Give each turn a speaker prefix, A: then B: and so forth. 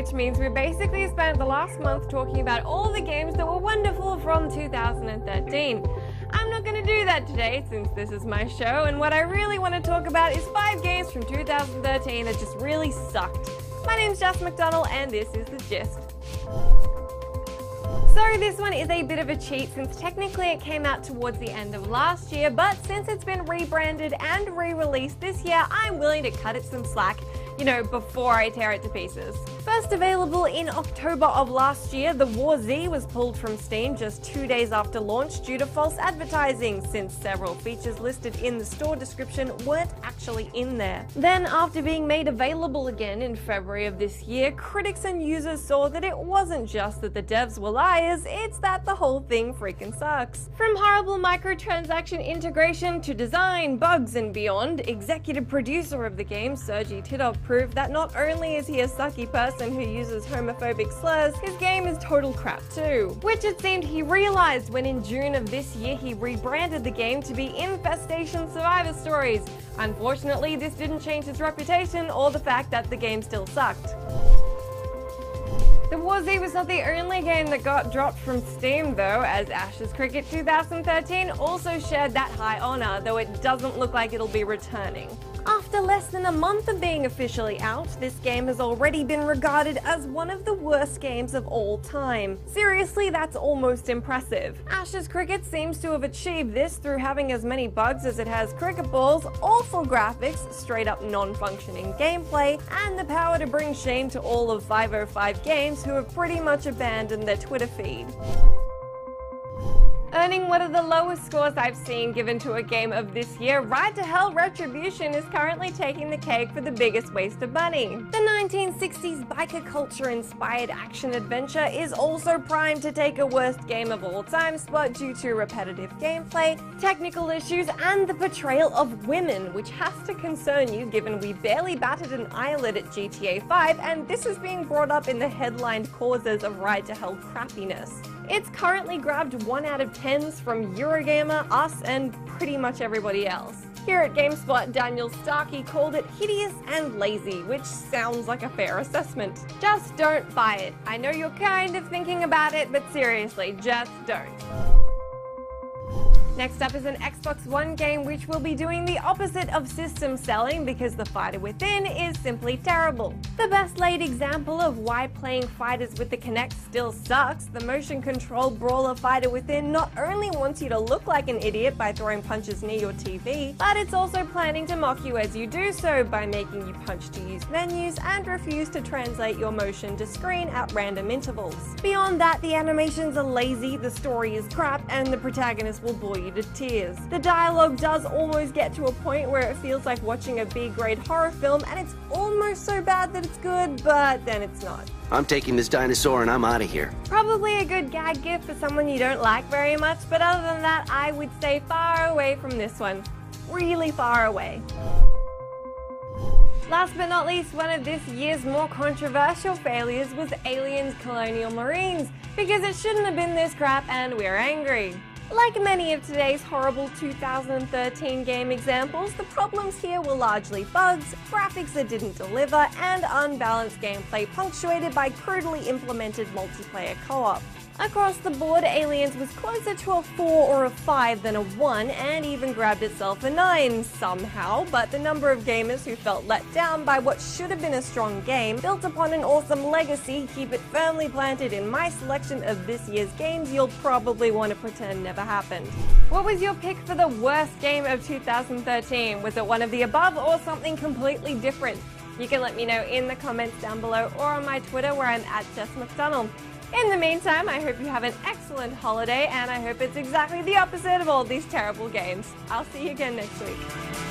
A: which means we basically spent the last month talking about all the games that were wonderful from 2013. I'm not going to do that today since this is my show, and what I really want to talk about is 5 games from 2013 that just really sucked. My name's Jess McDonald and this is The Gist. So this one is a bit of a cheat since technically it came out towards the end of last year, but since it's been rebranded and re-released this year, I'm willing to cut it some slack, before I tear it to pieces. First available in October of last year, The War Z was pulled from Steam just 2 days after launch due to false advertising, since several features listed in the store description weren't actually in there. Then, after being made available again in February of this year, critics and users saw that it wasn't just that the devs were liars, it's that the whole thing freaking sucks. From horrible microtransaction integration to design, bugs and beyond, executive producer of the game, Sergey Titov, proved that not only is he a sucky person who uses homophobic slurs, his game is total crap too. Which it seemed he realized when in June of this year he rebranded the game to be Infestation Survivor Stories. Unfortunately, this didn't change his reputation or the fact that the game still sucked. The War Z was not the only game that got dropped from Steam though, as Ashes Cricket 2013 also shared that high honor, though it doesn't look like it'll be returning. After less than a month of being officially out, this game has already been regarded as one of the worst games of all time. Seriously, that's almost impressive. Ashes Cricket seems to have achieved this through having as many bugs as it has cricket balls, awful graphics, straight up non-functioning gameplay, and the power to bring shame to all of 505 Games who have pretty much abandoned their Twitter feed. Earning one of the lowest scores I've seen given to a game of this year, Ride to Hell Retribution is currently taking the cake for the biggest waste of money. The 1960s biker culture-inspired action-adventure is also primed to take a worst game of all time spot due to repetitive gameplay, technical issues, and the portrayal of women, which has to concern you given we barely batted an eyelid at GTA 5, and this is being brought up in the headlined causes of Ride to Hell crappiness. It's currently grabbed 1 out of 10s from Eurogamer, us, and pretty much everybody else. Here at GameSpot, Daniel Starkey called it hideous and lazy, which sounds like a fair assessment. Just don't buy it. I know you're kind of thinking about it, but seriously, just don't. Next up is an Xbox One game which will be doing the opposite of system selling because The Fighter Within is simply terrible. The best laid example of why playing fighters with the Kinect still sucks, the motion control brawler Fighter Within not only wants you to look like an idiot by throwing punches near your TV, but it's also planning to mock you as you do so by making you punch to use menus and refuse to translate your motion to screen at random intervals. Beyond that, the animations are lazy, the story is crap, and the protagonist will bore you to tears. The dialogue does almost get to a point where it feels like watching a B-grade horror film, and it's almost so bad that it's good, but then it's not.
B: I'm taking this dinosaur and I'm out of here.
A: Probably a good gag gift for someone you don't like very much, but other than that, I would stay far away from this one. Really far away. Last but not least, one of this year's more controversial failures was Aliens Colonial Marines, because it shouldn't have been this crap and we're angry. Like many of today's horrible 2013 game examples, the problems here were largely bugs, graphics that didn't deliver, and unbalanced gameplay punctuated by crudely implemented multiplayer co-op. Across the board, Aliens was closer to a 4 or a 5 than a 1, and even grabbed itself a 9 somehow, but the number of gamers who felt let down by what should have been a strong game, built upon an awesome legacy, keep it firmly planted in my selection of this year's games you'll probably want to pretend never happened. What was your pick for the worst game of 2013? Was it one of the above or something completely different? You can let me know in the comments down below or on my Twitter where I'm at Jess McDonald. In the meantime, I hope you have an excellent holiday, and I hope it's exactly the opposite of all these terrible games. I'll see you again next week.